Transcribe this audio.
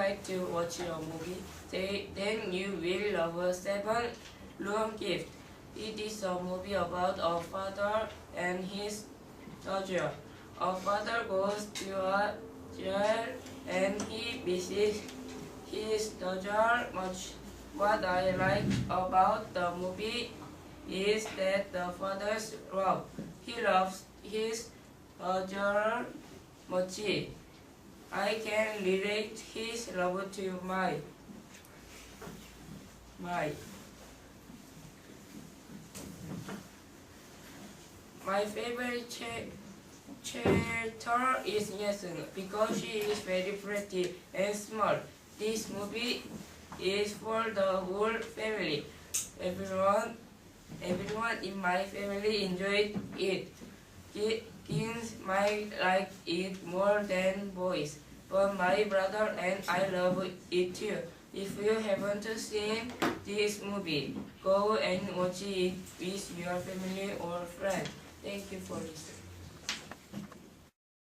like to watch a movie, then you will love Seven Room Gift. It is a movie about a father and his daughter. A father goes to a jail and he visits his daughter much. What I like about the movie is that the father's love. He loves his daughter much. I can relate his love to my my favorite character is Yasun because she is very pretty and smart. This movie is for the whole family. Everyone in my family enjoyed it. Kids might like it more than boys, but my brother and I love it too. If you haven't seen this movie, go and watch it with your family or friends. Thank you for listening.